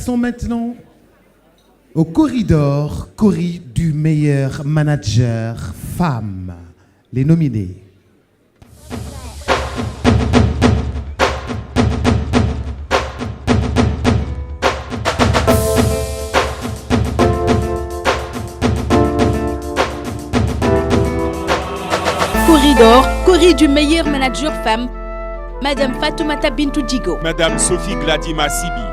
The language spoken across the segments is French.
Passons maintenant au corridor du meilleur manager femme. Les nominés. Corridor du meilleur manager femme, Madame Fatoumata Bintou Djigo. Madame Sophie Gladima Sibi.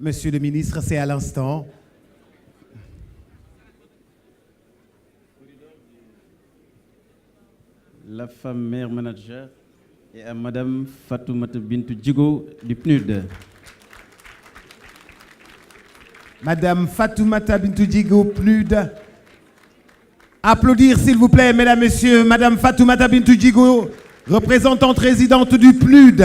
Monsieur le ministre, c'est à l'instant. La femme meilleure manager et à Madame Fatoumata Bintou Djigo du PNUD. Madame Fatoumata Bintou Djigo, PNUD. Applaudir s'il vous plaît, mesdames, messieurs, Madame Fatoumata Bintou Djigo, représentante résidente du PNUD.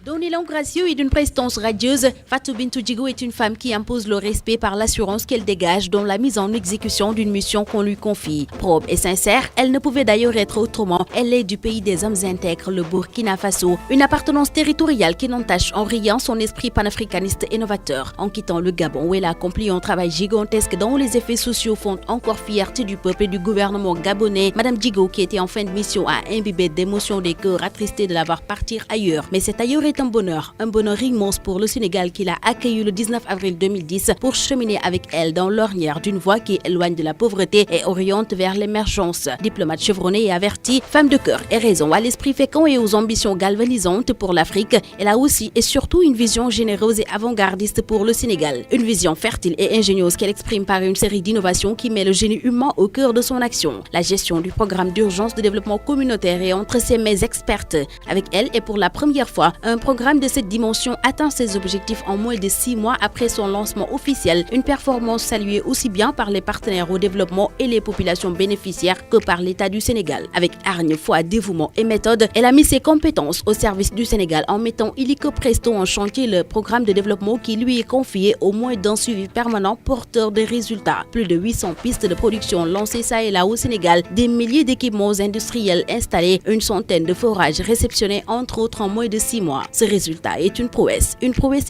Donnée langue gracieux et d'une prestance radieuse, Fatou Bintou Djigo est une femme qui impose le respect par l'assurance qu'elle dégage dans la mise en exécution d'une mission qu'on lui confie. Probe et sincère, elle ne pouvait d'ailleurs être autrement. Elle est du pays des hommes intègres, le Burkina Faso. Une appartenance territoriale qui n'entache en rien son esprit panafricaniste et novateur. En quittant le Gabon où elle a accompli un travail gigantesque dont les effets sociaux font encore fierté du peuple et du gouvernement gabonais, Madame Djigo, qui était en fin de mission, a imbibé d'émotions des cœurs attristés de la voir partir ailleurs. Mais cet ailleurs est un bonheur immense pour le Sénégal qui l'a accueilli le 19 avril 2010 pour cheminer avec elle dans l'ornière d'une voie qui éloigne de la pauvreté et oriente vers l'émergence. Diplomate chevronnée et avertie, femme de cœur et raison, à l'esprit fécond et aux ambitions galvanisantes pour l'Afrique, elle a aussi et surtout une vision généreuse et avant-gardiste pour le Sénégal. Une vision fertile et ingénieuse qu'elle exprime par une série d'innovations qui met le génie humain au cœur de son action. La gestion du programme d'urgence de développement communautaire est entre ses mains expertes. Avec elle et pour la première fois, un programme de cette dimension atteint ses objectifs en moins de 6 mois après son lancement officiel, une performance saluée aussi bien par les partenaires au développement et les populations bénéficiaires que par l'État du Sénégal. Avec hargne, foi, dévouement et méthode, elle a mis ses compétences au service du Sénégal en mettant illico presto en chantier le programme de développement qui lui est confié au moins d'un suivi permanent porteur de résultats. Plus de 800 pistes de production lancées ça et là au Sénégal, des milliers d'équipements industriels installés, une centaine de forages réceptionnés entre autres en moins de 6 mois. Ce résultat est une prouesse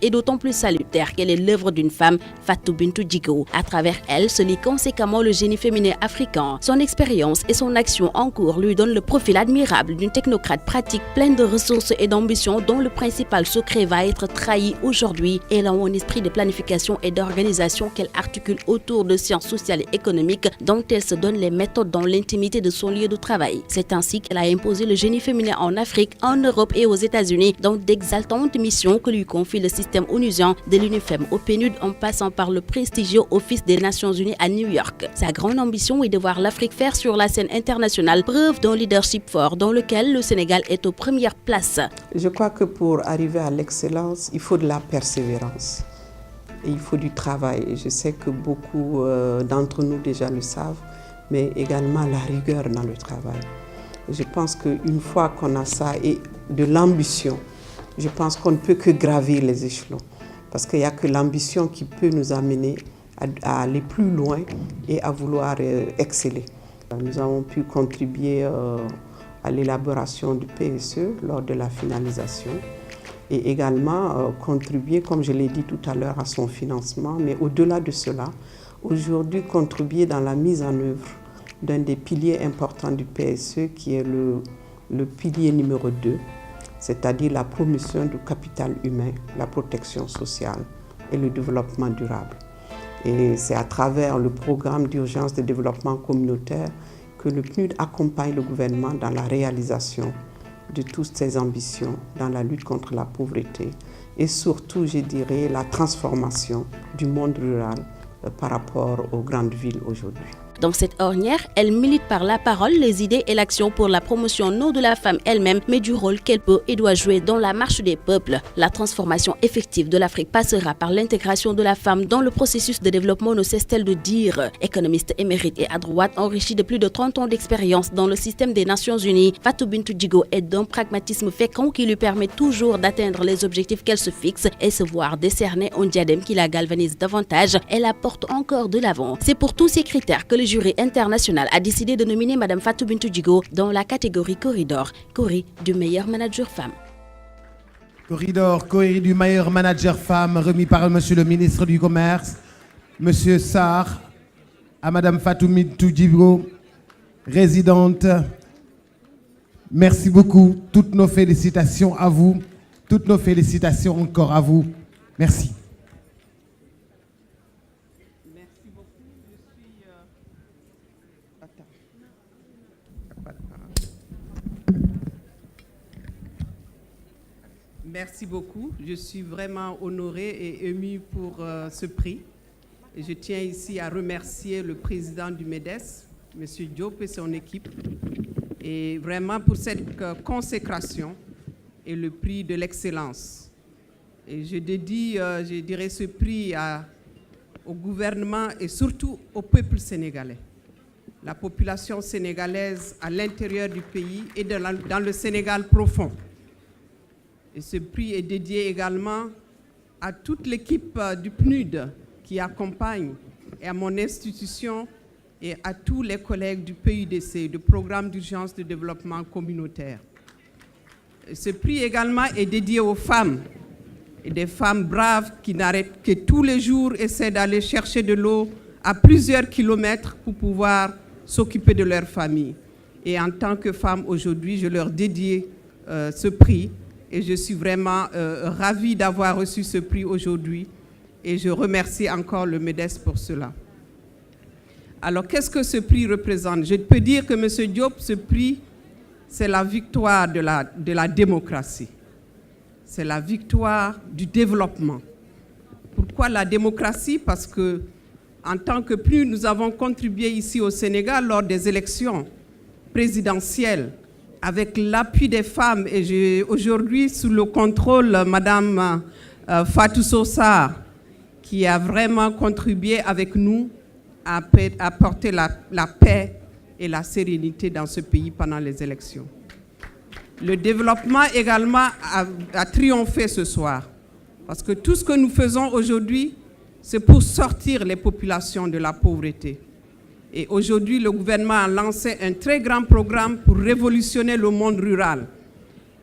et d'autant plus salutaire qu'elle est l'œuvre d'une femme, Fatou Bintou Djigo. À travers elle se lie conséquemment le génie féminin africain. Son expérience et son action en cours lui donnent le profil admirable d'une technocrate pratique, pleine de ressources et d'ambition dont le principal secret va être trahi aujourd'hui. Elle a un esprit de planification et d'organisation qu'elle articule autour de sciences sociales et économiques dont elle se donne les méthodes dans l'intimité de son lieu de travail. C'est ainsi qu'elle a imposé le génie féminin en Afrique, en Europe et aux États-Unis dans d'exaltantes missions que lui confie le système onusien de l'UNIFEM au PNUD en passant par le prestigieux Office des Nations Unies à New York. Sa grande ambition est de voir l'Afrique faire sur la scène internationale preuve d'un leadership fort dans lequel le Sénégal est aux premières places. Je crois que pour arriver à l'excellence, il faut de la persévérance et il faut du travail. Et je sais que beaucoup d'entre nous déjà le savent, mais également la rigueur dans le travail. Je pense qu'une fois qu'on a ça et de l'ambition, je pense qu'on ne peut que gravir les échelons parce qu'il n'y a que l'ambition qui peut nous amener à aller plus loin et à vouloir exceller. Nous avons pu contribuer à l'élaboration du PSE lors de la finalisation et également contribuer, comme je l'ai dit tout à l'heure, à son financement. Mais au-delà de cela, aujourd'hui, contribuer dans la mise en œuvre d'un des piliers importants du PSE qui est le pilier numéro 2. C'est-à-dire la promotion du capital humain, la protection sociale et le développement durable. Et c'est à travers le programme d'urgence de développement communautaire que le PNUD accompagne le gouvernement dans la réalisation de toutes ses ambitions dans la lutte contre la pauvreté et surtout, je dirais, la transformation du monde rural par rapport aux grandes villes aujourd'hui. Dans cette ornière, elle milite par la parole, les idées et l'action pour la promotion non de la femme elle-même, mais du rôle qu'elle peut et doit jouer dans la marche des peuples. La transformation effective de l'Afrique passera par l'intégration de la femme dans le processus de développement, ne cesse-t-elle de dire. Économiste émérite et à droite, enrichie de plus de 30 ans d'expérience dans le système des Nations Unies, Fatou Bintou Djigo est d'un pragmatisme fécond qui lui permet toujours d'atteindre les objectifs qu'elle se fixe et se voir décerner un diadème qui la galvanise davantage et la porte encore de l'avant. C'est pour tous ces critères que le jury international a décidé de nominer Madame Fatou Bintou Djigo dans la catégorie Corridor, Cori du meilleur manager femme. Corridor, Cori du meilleur manager femme, remis par Monsieur le ministre du Commerce, Monsieur Sarr, à Madame Fatou Bintou Djigo, résidente. Merci beaucoup. Toutes nos félicitations à vous. Toutes nos félicitations encore à vous. Merci. Merci beaucoup. Merci beaucoup. Je suis vraiment honorée et émue pour ce prix. Et je tiens ici à remercier le président du MEDES, M. Diop et son équipe, et vraiment pour cette consécration et le prix de l'excellence. Et je dédie, je dirais, ce prix au gouvernement et surtout au peuple sénégalais. La population sénégalaise à l'intérieur du pays et dans le Sénégal profond. Et ce prix est dédié également à toute l'équipe du PNUD qui accompagne, et à mon institution et à tous les collègues du PUDC, du Programme d'urgence de développement communautaire. Et ce prix également est dédié aux femmes, et des femmes braves qui n'arrêtent que tous les jours essaient d'aller chercher de l'eau à plusieurs kilomètres pour pouvoir s'occuper de leur famille. Et en tant que femme aujourd'hui, je leur dédie ce prix et je suis vraiment ravie d'avoir reçu ce prix aujourd'hui et je remercie encore le MEDES pour cela. Alors, qu'est-ce que ce prix représente? Je peux dire que, M. Diop, ce prix, c'est la victoire de la démocratie. C'est la victoire du développement. Pourquoi la démocratie? Parce que, en tant que PNUD, nous avons contribué ici au Sénégal lors des élections présidentielles avec l'appui des femmes. Et j'ai aujourd'hui, sous le contrôle de Mme Fatou Sarr, qui a vraiment contribué avec nous à apporter la paix et la sérénité dans ce pays pendant les élections. Le développement également a triomphé ce soir, parce que tout ce que nous faisons aujourd'hui, c'est pour sortir les populations de la pauvreté. Et aujourd'hui, le gouvernement a lancé un très grand programme pour révolutionner le monde rural.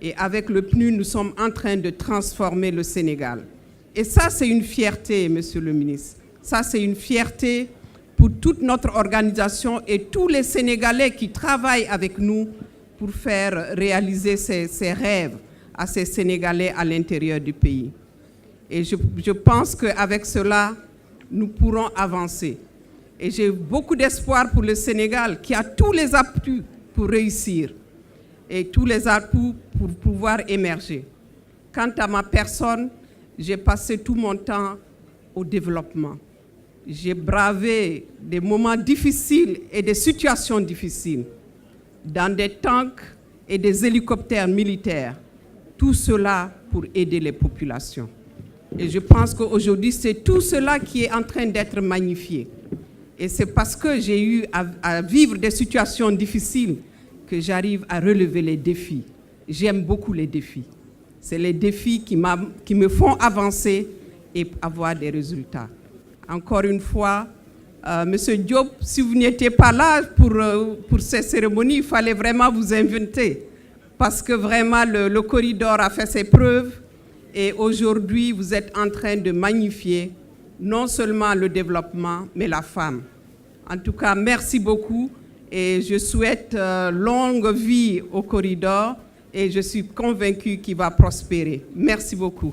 Et avec le PNUD, nous sommes en train de transformer le Sénégal. Et ça, c'est une fierté, Monsieur le ministre. Ça, c'est une fierté pour toute notre organisation et tous les Sénégalais qui travaillent avec nous pour faire réaliser ces rêves à ces Sénégalais à l'intérieur du pays. Et je pense qu'avec cela, nous pourrons avancer. Et j'ai beaucoup d'espoir pour le Sénégal qui a tous les atouts pour réussir et tous les atouts pour pouvoir émerger. Quant à ma personne, j'ai passé tout mon temps au développement. J'ai bravé des moments difficiles et des situations difficiles dans des tanks et des hélicoptères militaires. Tout cela pour aider les populations. Et je pense qu'aujourd'hui, c'est tout cela qui est en train d'être magnifié. Et c'est parce que j'ai eu à vivre des situations difficiles que j'arrive à relever les défis. J'aime beaucoup les défis. C'est les défis qui me font avancer et avoir des résultats. Encore une fois, Monsieur Diop, si vous n'étiez pas là pour ces cérémonies, il fallait vraiment vous inviter. Parce que vraiment, le corridor a fait ses preuves. Et aujourd'hui, vous êtes en train de magnifier non seulement le développement, mais la femme. En tout cas, merci beaucoup. Et je souhaite longue vie au corridor. Et je suis convaincue qu'il va prospérer. Merci beaucoup.